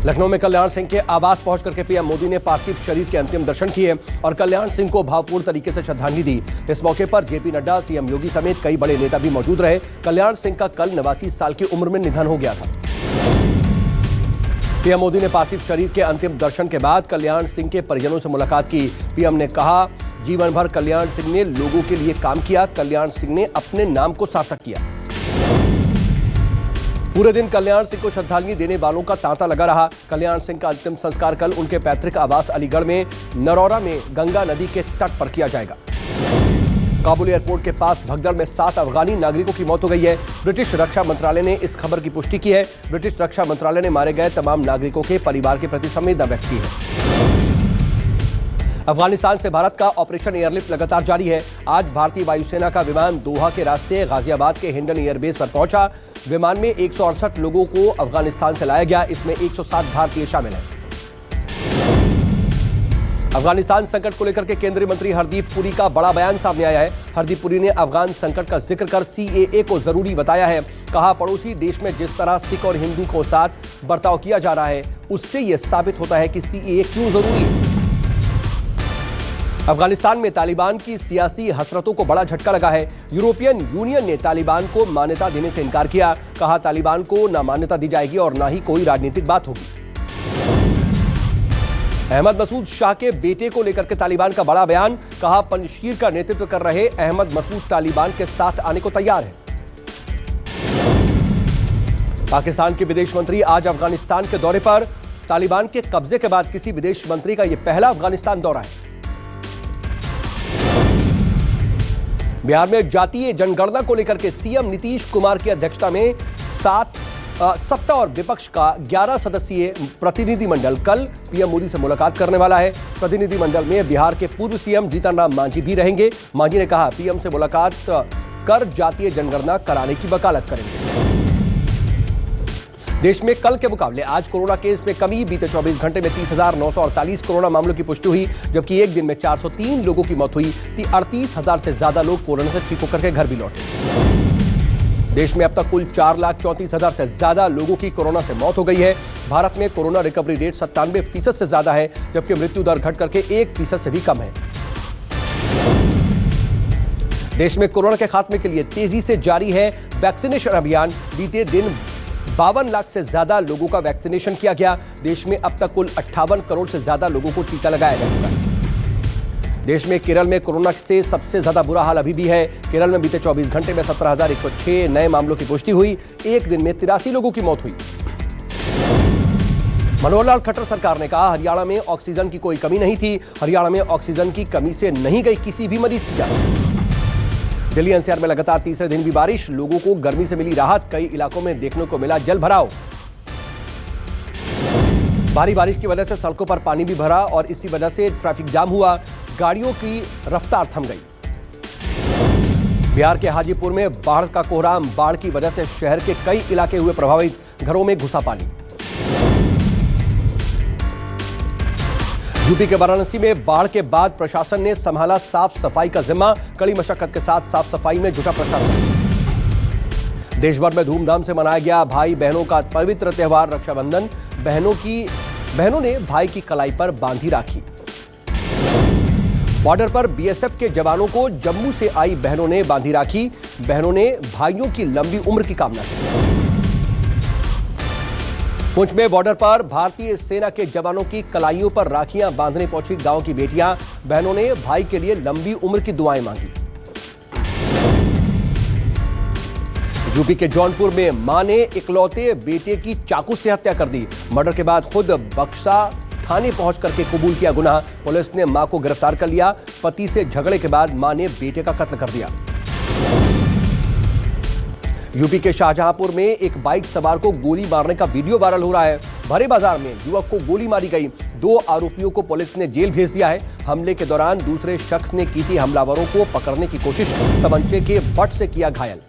लखनऊ में कल्याण सिंह के आवास पहुंच करके पीएम मोदी ने पार्थिव शरीर के अंतिम दर्शन किए और कल्याण सिंह को भावपूर्ण तरीके से श्रद्धांजलि दी। इस मौके पर जेपी नड्डा, सीएम योगी समेत कई बड़े नेता भी मौजूद रहे। कल्याण सिंह का कल 89 साल की उम्र में निधन हो गया था। पीएम मोदी ने पार्थिव शरीर के अंतिम दर्शन के बाद कल्याण सिंह के परिजनों से मुलाकात की। पीएम ने कहा, जीवन भर कल्याण सिंह ने लोगों के लिए काम किया। कल्याण सिंह ने अपने नाम को सार्थक किया। पूरे दिन कल्याण सिंह को श्रद्धांजलि देने वालों का तांता लगा रहा। कल्याण सिंह का अंतिम संस्कार कल उनके पैतृक आवास अलीगढ़ में नरौरा में गंगा नदी के तट पर किया जाएगा। काबुल एयरपोर्ट के पास भगदड़ में 7 अफगानी नागरिकों की मौत हो गई है। ब्रिटिश रक्षा मंत्रालय ने इस खबर की पुष्टि की है। ब्रिटिश रक्षा मंत्रालय ने मारे गए तमाम नागरिकों के परिवार के प्रति संवेदना व्यक्त की है। अफगानिस्तान से भारत का ऑपरेशन एयरलिफ्ट लगातार जारी है। आज भारतीय वायुसेना का विमान दोहा के रास्ते गाजियाबाद के हिंडन एयरबेस पर पहुंचा। विमान में 168 लोगों को अफगानिस्तान से लाया गया। इसमें 107 भारतीय शामिल हैं। अफगानिस्तान संकट को लेकर के केंद्रीय मंत्री हरदीप पुरी का बड़ा बयान सामने आया है। हरदीप पुरी ने अफगान संकट का जिक्र कर सीएए को जरूरी बताया है। कहा, पड़ोसी देश में जिस तरह सिख और हिंदू को साथ बर्ताव किया जा रहा है, उससे यह साबित होता है कि सीएए क्यों जरूरी है। अफगानिस्तान में तालिबान की सियासी हसरतों को बड़ा झटका लगा है। यूरोपियन यूनियन ने तालिबान को मान्यता देने से इनकार किया। कहा, तालिबान को न मान्यता दी जाएगी और न ही कोई राजनीतिक बात होगी। अहमद मसूद शाह के बेटे को लेकर के तालिबान का बड़ा बयान। कहा, पंजशीर का नेतृत्व कर रहे अहमद मसूद तालिबान के साथ आने को तैयार है। पाकिस्तान के विदेश मंत्री आज अफगानिस्तान के दौरे पर। तालिबान के कब्जे के बाद किसी विदेश मंत्री का यह पहला अफगानिस्तान दौरा है। बिहार में जातीय जनगणना को लेकर के सीएम नीतीश कुमार की अध्यक्षता में सत्ता और विपक्ष का 11 सदस्यीय प्रतिनिधिमंडल कल पीएम मोदी से मुलाकात करने वाला है। प्रतिनिधिमंडल में बिहार के पूर्व सीएम जीतन राम मांझी भी रहेंगे। मांझी ने कहा, पीएम से मुलाकात कर जातीय जनगणना कराने की वकालत करेंगे। देश में कल के मुकाबले आज कोरोना केस में कमी। बीते 24 घंटे में 30,948 कोरोना मामलों की पुष्टि हुई, जबकि एक दिन में 403 लोगों की मौत हुई। 38,000 से ज्यादा लोग कोरोना से ठीक होकर के घर भी लौटे। देश में अब तक कुल 4,34,000 से ज्यादा लोगों की कोरोना से मौत हो गई है। भारत में कोरोना रिकवरी रेट 97% से ज्यादा है, जबकि मृत्यु दर घट करके 1% से भी कम है। देश में कोरोना के खात्मे के लिए तेजी से जारी है वैक्सीनेशन अभियान। बीते दिन 52 लाख से ज्यादा लोगों का वैक्सीनेशन किया गया। देश में अब तक कुल 58 करोड़ से ज्यादा लोगों को टीका लगाया जा चुका है। देश में केरल में कोरोना से सबसे ज्यादा बुरा हाल अभी भी है। केरल में बीते 24 घंटे में 17,106 नए मामलों की पुष्टि हुई। एक दिन में 83 लोगों की मौत हुई। मनोहर लाल खट्टर सरकार ने कहा, हरियाणा में ऑक्सीजन की कोई कमी नहीं थी। हरियाणा में ऑक्सीजन की कमी से नहीं गई किसी भी मरीज की जान। दिल्ली एनसीआर में लगातार तीसरे दिन भी बारिश। लोगों को गर्मी से मिली राहत। कई इलाकों में देखने को मिला जल भराव। भारी बारिश की वजह से सड़कों पर पानी भी भरा और इसी वजह से ट्रैफिक जाम हुआ। गाड़ियों की रफ्तार थम गई। बिहार के हाजीपुर में बाढ़ का कोहराम। बाढ़ की वजह से शहर के कई इलाके हुए प्रभावित। घरों में घुसा पानी। यूपी के वाराणसी में बाढ़ के बाद प्रशासन ने संभाला साफ सफाई का जिम्मा। कड़ी मशक्कत के साथ साफ सफाई में जुटा प्रशासन। देश भर में धूमधाम से मनाया गया भाई बहनों का पवित्र त्योहार रक्षाबंधन। बहनों ने भाई की कलाई पर बांधी राखी। बॉर्डर पर बीएसएफ के जवानों को जम्मू से आई बहनों ने बांधी राखी। बहनों ने भाइयों की लंबी उम्र की कामना की। पुंछ में बॉर्डर पर भारतीय सेना के जवानों की कलाइयों पर राखियां बांधने पहुंची गांव की बेटियां। बहनों ने भाई के लिए लंबी उम्र की दुआएं मांगी। यूपी के जौनपुर में मां ने इकलौते बेटे की चाकू से हत्या कर दी। मर्डर के बाद खुद बक्सा थाने पहुंच करके कबूल किया गुनाह। पुलिस ने मां को गिरफ्तार कर लिया। पति से झगड़े के बाद मां ने बेटे का कत्ल कर दिया। यूपी के शाहजहांपुर में एक बाइक सवार को गोली मारने का वीडियो वायरल हो रहा है। भरे बाजार में युवक को गोली मारी गई। 2 आरोपियों को पुलिस ने जेल भेज दिया है। हमले के दौरान दूसरे शख्स ने की थी हमलावरों को पकड़ने की कोशिश। तमंचे के बट से किया घायल।